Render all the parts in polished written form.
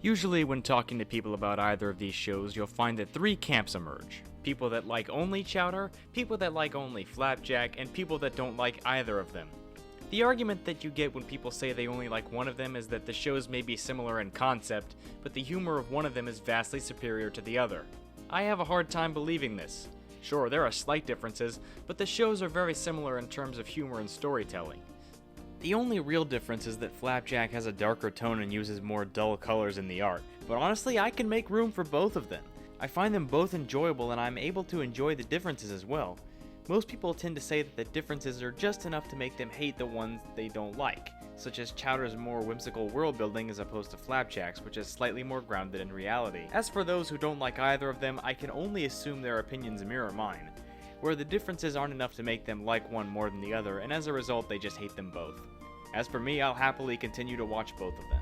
Usually when talking to people about either of these shows, you'll find that three camps emerge. People that like only Chowder, people that like only Flapjack, and people that don't like either of them. The argument that you get when people say they only like one of them is that the shows may be similar in concept, but the humor of one of them is vastly superior to the other. I have a hard time believing this. Sure, there are slight differences, but the shows are very similar in terms of humor and storytelling. The only real difference is that Flapjack has a darker tone and uses more dull colors in the art, but honestly, I can make room for both of them. I find them both enjoyable and I'm able to enjoy the differences as well. Most people tend to say that the differences are just enough to make them hate the ones they don't like, such as Chowder's more whimsical world building as opposed to Flapjack's, which is slightly more grounded in reality. As for those who don't like either of them, I can only assume their opinions mirror mine, where the differences aren't enough to make them like one more than the other, and as a result they just hate them both. As for me, I'll happily continue to watch both of them.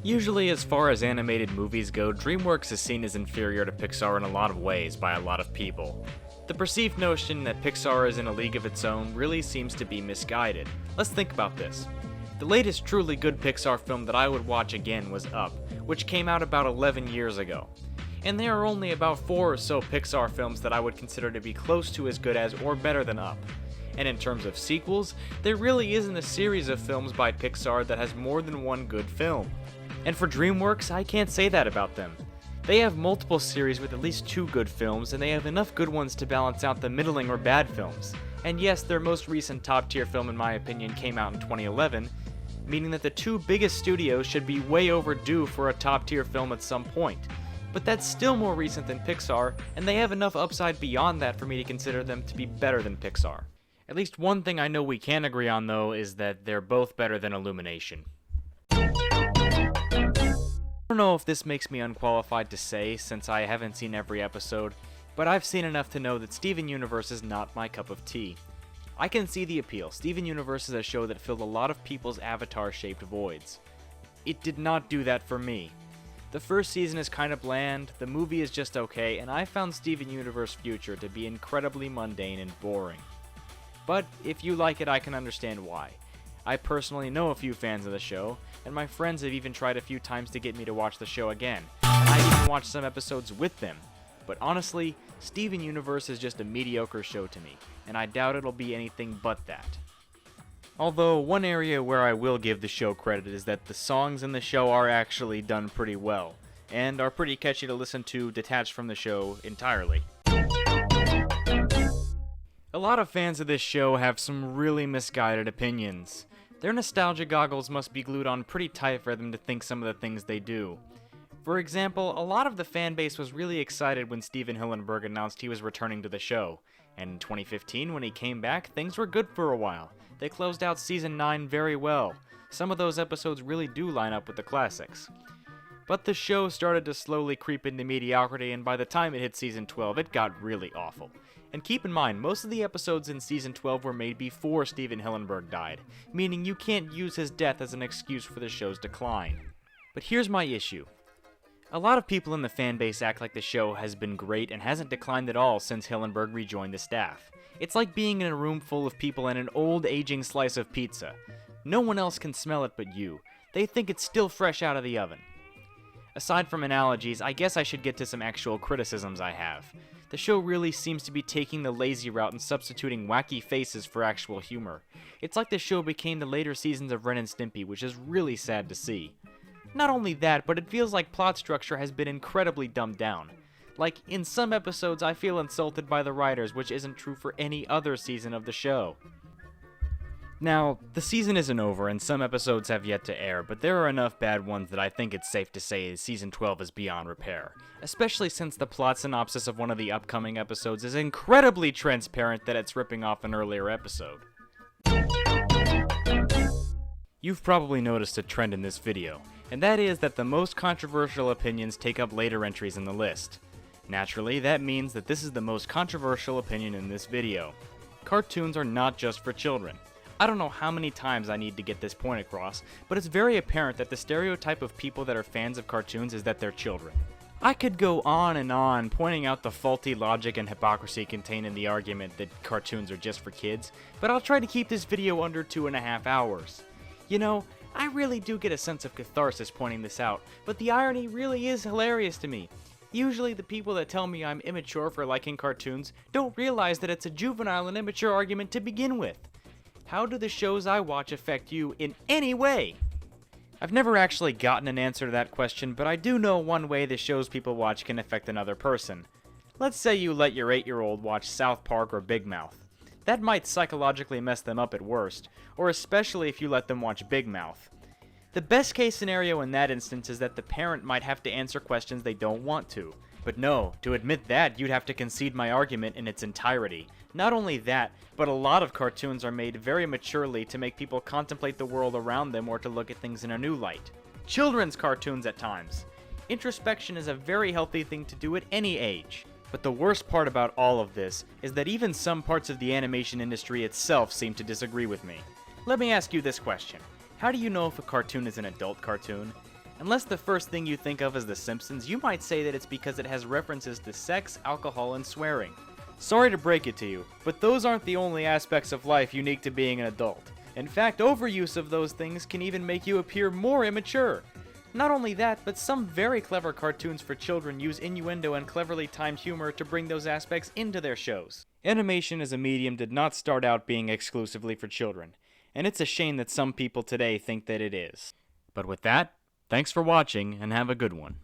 Usually, as far as animated movies go, Dreamworks is seen as inferior to Pixar in a lot of ways by a lot of people. The perceived notion that Pixar is in a league of its own really seems to be misguided. Let's think about this. The latest truly good Pixar film that I would watch again was Up, which came out about 11 years ago. And there are only about 4 or so Pixar films that I would consider to be close to as good as or better than Up. And in terms of sequels, there really isn't a series of films by Pixar that has more than one good film. And for DreamWorks, I can't say that about them. They have multiple series with at least 2 good films, and they have enough good ones to balance out the middling or bad films. And yes, their most recent top-tier film in my opinion came out in 2011, meaning that the 2 biggest studios should be way overdue for a top-tier film at some point. But that's still more recent than Pixar, and they have enough upside beyond that for me to consider them to be better than Pixar. At least one thing I know we can agree on though is that they're both better than Illumination. I don't know if this makes me unqualified to say since I haven't seen every episode, but I've seen enough to know that Steven Universe is not my cup of tea. I can see the appeal. Steven Universe is a show that filled a lot of people's avatar-shaped voids. It did not do that for me. The first season is kind of bland, the movie is just okay, and I found Steven Universe Future to be incredibly mundane and boring. But if you like it, I can understand why. I personally know a few fans of the show, and my friends have even tried a few times to get me to watch the show again, and I even watched some episodes with them. But honestly, Steven Universe is just a mediocre show to me, and I doubt it'll be anything but that. Although, one area where I will give the show credit is that the songs in the show are actually done pretty well, and are pretty catchy to listen to detached from the show entirely. A lot of fans of this show have some really misguided opinions. Their nostalgia goggles must be glued on pretty tight for them to think some of the things they do. For example, a lot of the fan base was really excited when Steven Hillenburg announced he was returning to the show, and in 2015 when he came back, things were good for a while. They closed out Season 9 very well. Some of those episodes really do line up with the classics. But the show started to slowly creep into mediocrity, and by the time it hit Season 12, it got really awful. And keep in mind, most of the episodes in Season 12 were made before Steven Hillenburg died, meaning you can't use his death as an excuse for the show's decline. But here's my issue. A lot of people in the fanbase act like the show has been great and hasn't declined at all since Hillenburg rejoined the staff. It's like being in a room full of people and an old aging slice of pizza. No one else can smell it but you. They think it's still fresh out of the oven. Aside from analogies, I guess I should get to some actual criticisms I have. The show really seems to be taking the lazy route and substituting wacky faces for actual humor. It's like the show became the later seasons of Ren and Stimpy, which is really sad to see. Not only that, but it feels like plot structure has been incredibly dumbed down. Like, in some episodes I feel insulted by the writers, which isn't true for any other season of the show. Now, the season isn't over and some episodes have yet to air, but there are enough bad ones that I think it's safe to say Season 12 is beyond repair. Especially since the plot synopsis of one of the upcoming episodes is incredibly transparent that it's ripping off an earlier episode. You've probably noticed a trend in this video, and that is that the most controversial opinions take up later entries in the list. Naturally, that means that this is the most controversial opinion in this video. Cartoons are not just for children. I don't know how many times I need to get this point across, but it's very apparent that the stereotype of people that are fans of cartoons is that they're children. I could go on, pointing out the faulty logic and hypocrisy contained in the argument that cartoons are just for kids, but I'll try to keep this video under 2.5 hours. You know, I really do get a sense of catharsis pointing this out, but the irony really is hilarious to me. Usually the people that tell me I'm immature for liking cartoons don't realize that it's a juvenile and immature argument to begin with. How do the shows I watch affect you in any way? I've never actually gotten an answer to that question, but I do know one way the shows people watch can affect another person. Let's say you let your 8-year-old watch South Park or Big Mouth. That might psychologically mess them up at worst, or especially if you let them watch Big Mouth. The best case scenario in that instance is that the parent might have to answer questions they don't want to. But no, to admit that, you'd have to concede my argument in its entirety. Not only that, but a lot of cartoons are made very maturely to make people contemplate the world around them or to look at things in a new light. Children's cartoons at times. Introspection is a very healthy thing to do at any age. But the worst part about all of this is that even some parts of the animation industry itself seem to disagree with me. Let me ask you this question. How do you know if a cartoon is an adult cartoon? Unless the first thing you think of is The Simpsons, you might say that it's because it has references to sex, alcohol, and swearing. Sorry to break it to you, but those aren't the only aspects of life unique to being an adult. In fact, overuse of those things can even make you appear more immature. Not only that, but some very clever cartoons for children use innuendo and cleverly timed humor to bring those aspects into their shows. Animation as a medium did not start out being exclusively for children, and it's a shame that some people today think that it is. But with that, thanks for watching and have a good one.